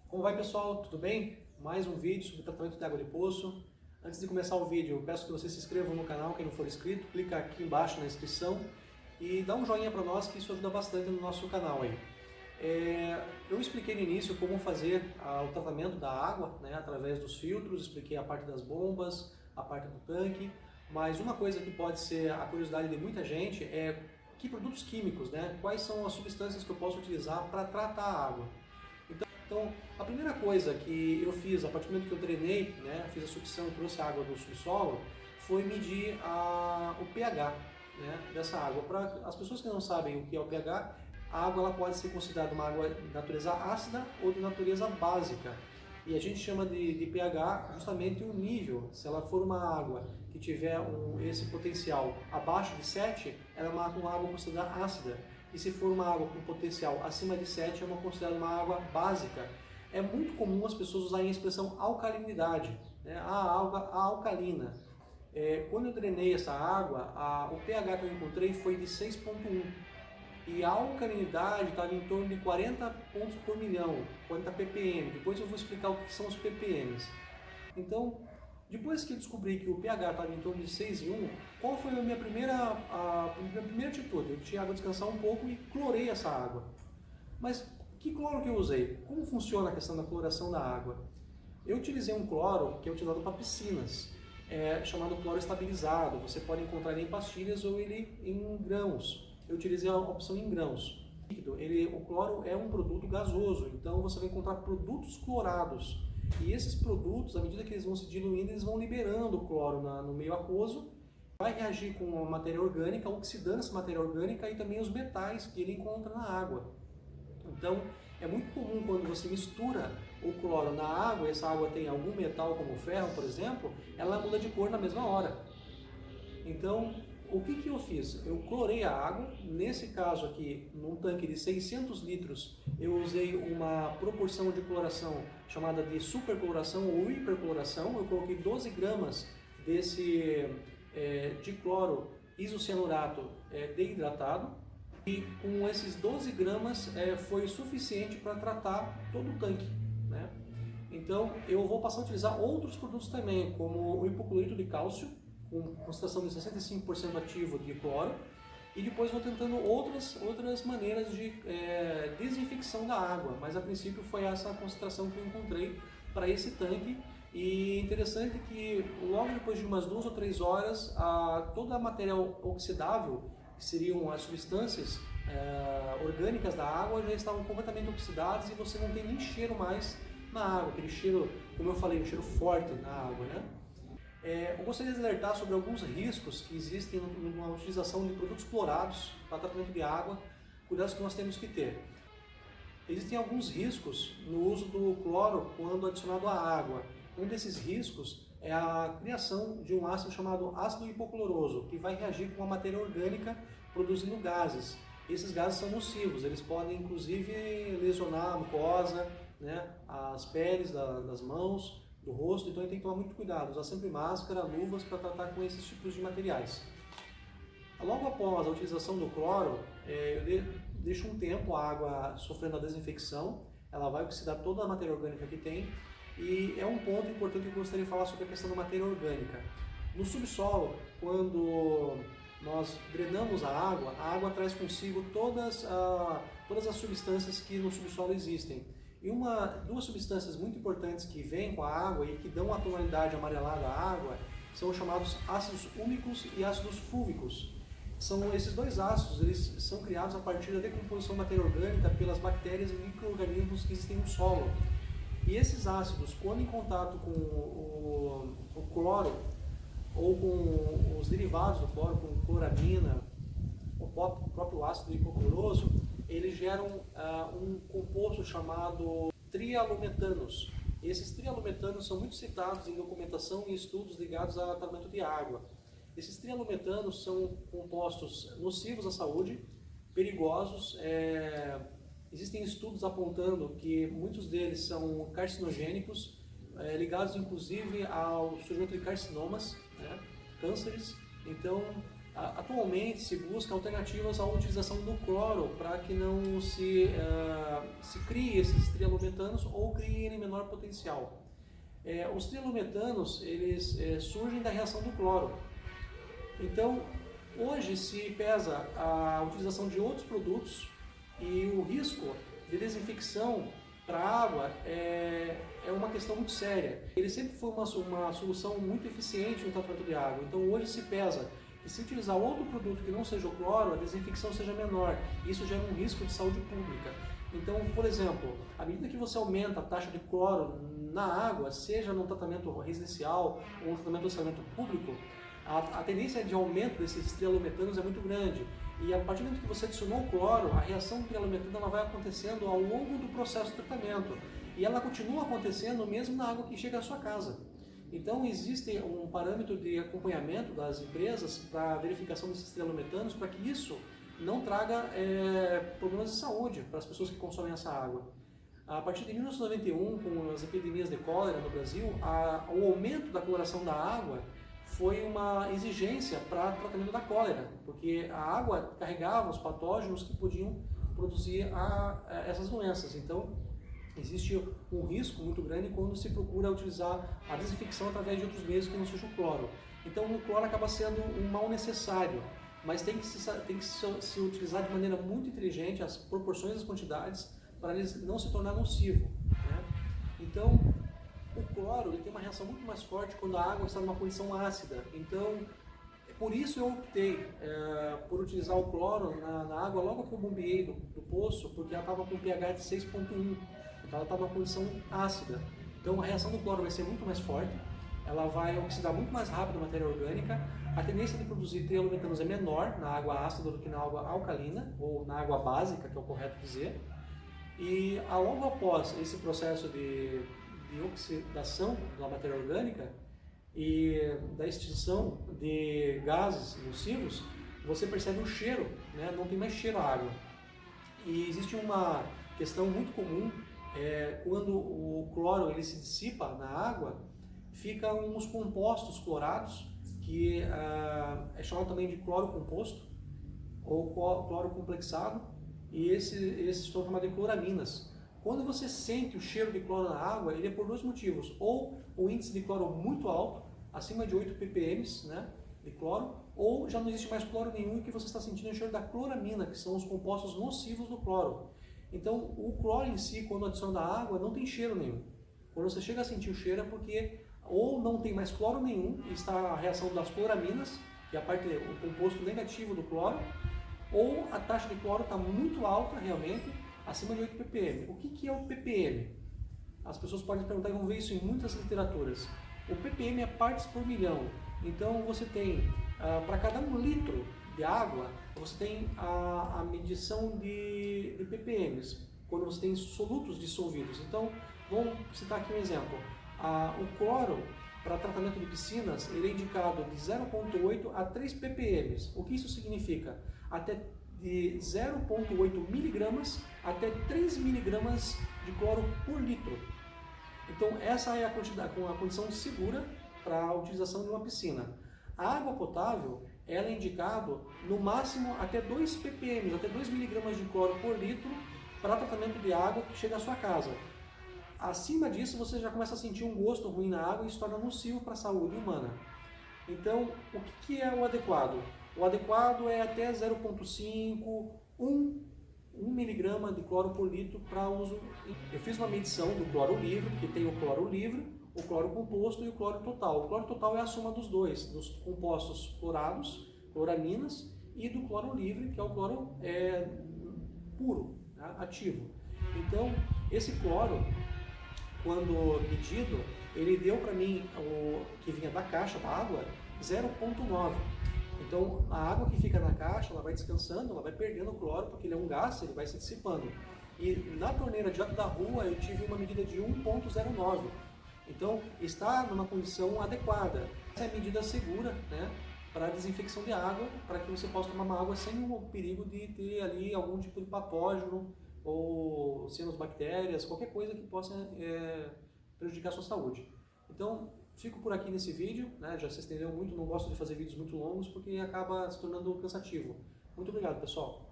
Como vai, pessoal? Tudo bem? Mais um vídeo sobre tratamento de água de poço. Antes de começar o vídeo, eu peço que você se inscreva no canal, quem não for inscrito, clica aqui embaixo na inscrição e dá um joinha para nós, que isso ajuda bastante no nosso canal aí. Eu expliquei no início como fazer o tratamento da água, né, através dos filtros, expliquei a parte das bombas, a parte do tanque, mas uma coisa que pode ser a curiosidade de muita gente é que produtos químicos, né, quais são as substâncias que eu posso utilizar para tratar a água. Então, a primeira coisa que eu fiz, a partir do momento que eu drenei, né, fiz a sucção e trouxe a água do subsolo, foi medir o pH, né, dessa água. Para as pessoas que não sabem o que é o pH, a água ela pode ser considerada uma água de natureza ácida ou de natureza básica. E a gente chama de pH justamente o nível. Se ela for uma água que tiver esse potencial abaixo de 7, ela é uma água considerada ácida. E se for uma água com potencial acima de 7, é considerada uma água básica. É muito comum as pessoas usarem a expressão alcalinidade, né? A água alcalina. Quando eu drenei essa água, o pH que eu encontrei foi de 6,1. E a alcalinidade estava em torno de 40 pontos por milhão, 40 ppm. Depois eu vou explicar o que são os ppms. Então, depois que eu descobri que o pH estava em torno de 6,1, qual foi a minha primeira atitude? Eu tinha água descansar um pouco e clorei essa água. Mas que cloro que eu usei? Como funciona a questão da cloração da água? Eu utilizei um cloro que é utilizado para piscinas, chamado cloro estabilizado. Você pode encontrar ele em pastilhas ou ele em grãos. Eu utilizei a opção em grãos. O cloro é um produto gasoso, então você vai encontrar produtos clorados. E esses produtos, à medida que eles vão se diluindo, eles vão liberando o cloro no meio aquoso, vai reagir com a matéria orgânica, oxidando essa matéria orgânica e também os metais que ele encontra na água. Então, é muito comum quando você mistura o cloro na água, e essa água tem algum metal como o ferro, por exemplo, ela muda de cor na mesma hora. Então, o que eu fiz? Eu clorei a água, nesse caso aqui, num tanque de 600 litros, eu usei uma proporção de cloração chamada de supercloração ou hipercloração. Eu coloquei 12 gramas de cloro isocianurato deidratado, e com esses 12 gramas foi suficiente para tratar todo o tanque, né? Então, eu vou passar a utilizar outros produtos também, como o hipoclorito de cálcio, com concentração de 65% ativo de cloro, e depois vou tentando outras maneiras de desinfecção da água, mas a princípio foi essa a concentração que eu encontrei para esse tanque. E interessante que logo depois de umas 2 ou 3 horas, toda a matéria oxidável, que seriam as substâncias orgânicas da água, já estavam completamente oxidadas e você não tem nem cheiro mais na água, aquele cheiro, como eu falei, um cheiro forte na água, né? Eu gostaria de alertar sobre alguns riscos que existem na utilização de produtos clorados para tratamento de água, cuidados que nós temos que ter. Existem alguns riscos no uso do cloro quando adicionado à água. Um desses riscos é a criação de um ácido chamado ácido hipocloroso, que vai reagir com a matéria orgânica produzindo gases. Esses gases são nocivos, eles podem inclusive lesionar a mucosa, né, as peles das mãos, do rosto, então ele tem que tomar muito cuidado, usar sempre máscara, luvas para tratar com esses tipos de materiais. Logo após a utilização do cloro, eu deixo um tempo a água sofrendo a desinfecção, ela vai oxidar toda a matéria orgânica que tem, e é um ponto importante que eu gostaria de falar sobre a questão da matéria orgânica. No subsolo, quando nós drenamos a água traz consigo todas as substâncias que no subsolo existem. E duas substâncias muito importantes que vêm com a água e que dão a tonalidade amarelada à água são os chamados ácidos úmicos e ácidos fúlvicos. Esses dois ácidos, eles são criados a partir da decomposição da matéria orgânica pelas bactérias e micro-organismos que existem no solo. E esses ácidos, quando em contato com o cloro ou com os derivados do cloro, com cloramina, o próprio ácido hipocloroso, eles geram um composto chamado trialometanos. Esses trialometanos são muito citados em documentação e estudos ligados ao tratamento de água. Esses trialometanos são compostos nocivos à saúde, perigosos. Existem estudos apontando que muitos deles são carcinogênicos, ligados inclusive ao surgimento de carcinomas, né, cânceres. Então, atualmente se busca alternativas à utilização do cloro para que não se se crie esses trialometanos ou criem em menor potencial. Os trialometanos, eles surgem da reação do cloro. Então, hoje se pesa a utilização de outros produtos e o risco de desinfecção para a água é uma questão muito séria. Ele sempre foi uma solução muito eficiente no tratamento de água. Então, hoje se pesa que se utilizar outro produto que não seja o cloro, a desinfecção seja menor. Isso gera um risco de saúde pública. Então, por exemplo, à medida que você aumenta a taxa de cloro na água, seja no tratamento residencial ou no tratamento do saneamento público, a tendência de aumento desses trialometanos é muito grande. E a partir do momento que você adicionou o cloro, a reação do trialometano ela vai acontecendo ao longo do processo de tratamento. E ela continua acontecendo mesmo na água que chega à sua casa. Então existe um parâmetro de acompanhamento das empresas para a verificação desses trialometanos para que isso não traga problemas de saúde para as pessoas que consomem essa água. A partir de 1991, com as epidemias de cólera no Brasil, o aumento da coloração da água foi uma exigência para o tratamento da cólera, porque a água carregava os patógenos que podiam produzir essas doenças. Então, existe um risco muito grande quando se procura utilizar a desinfecção através de outros meios que não seja o cloro. Então, o cloro acaba sendo um mal necessário, mas tem que se utilizar de maneira muito inteligente as proporções das quantidades para ele não se tornar nocivo, né? Então, o cloro ele tem uma reação muito mais forte quando a água está numa condição ácida. Então, por isso eu optei por utilizar o cloro na água logo que eu bombeei do poço, porque ela estava com pH de 6,1, então ela estava numa condição ácida. Então a reação do cloro vai ser muito mais forte, ela vai oxidar muito mais rápido a matéria orgânica, a tendência de produzir trialometanos é menor na água ácida do que na água alcalina, ou na água básica, que é o correto dizer. E logo após esse processo de oxidação da matéria orgânica e da extinção de gases nocivos, você percebe o cheiro, né? Não tem mais cheiro à água. E existe uma questão muito comum, quando o cloro ele se dissipa na água, ficam uns compostos clorados, que é chamado também de cloro composto, ou cloro complexado, e esses são chamados de cloraminas. Quando você sente o cheiro de cloro na água, ele é por dois motivos. Ou o índice de cloro muito alto, acima de 8 ppm, né, de cloro, ou já não existe mais cloro nenhum e que você está sentindo o cheiro da cloramina, que são os compostos nocivos do cloro. Então, o cloro em si, quando adiciona à água, não tem cheiro nenhum. Quando você chega a sentir o cheiro é porque ou não tem mais cloro nenhum, e está a reação das cloraminas, que é o composto negativo do cloro, ou a taxa de cloro está muito alta realmente, acima de 8 ppm. O que é o ppm? As pessoas podem perguntar e vão ver isso em muitas literaturas. O ppm é partes por milhão. Então você tem, para cada 1 litro de água, você tem a medição de ppms, quando você tem solutos dissolvidos. Então, vamos citar aqui um exemplo. O cloro, para tratamento de piscinas, ele é indicado de 0,8 a 3 ppm. O que isso significa? Até de 0,8 miligramas até 3 miligramas de cloro por litro. Então essa é a quantidade, com a condição segura para a utilização de uma piscina. A água potável ela é indicado no máximo até 2 ppm, até 2 miligramas de cloro por litro para tratamento de água que chega à sua casa. Acima disso você já começa a sentir um gosto ruim na água e se torna nocivo para a saúde humana. Então, o que é o adequado? O adequado é até 0,5, 1 miligrama de cloro por litro para uso. Eu fiz uma medição do cloro livre, que tem o cloro livre, o cloro composto e o cloro total. O cloro total é a soma dos dois, dos compostos clorados, cloraminas, e do cloro livre, que é o cloro puro, né, ativo. Então, esse cloro, quando medido, ele deu para mim, que vinha da caixa da água, 0,9. Então, a água que fica na caixa, ela vai descansando, ela vai perdendo o cloro, porque ele é um gás, ele vai se dissipando. E na torneira direto da rua, eu tive uma medida de 1,09. Então, está numa condição adequada. Essa é a medida segura, né, para a desinfecção de água, para que você possa tomar uma água sem o perigo de ter ali algum tipo de patógeno, ou cianobactérias, qualquer coisa que possa prejudicar a sua saúde. Então, fico por aqui nesse vídeo, né? Já se estendeu muito, não gosto de fazer vídeos muito longos porque acaba se tornando cansativo. Muito obrigado, pessoal.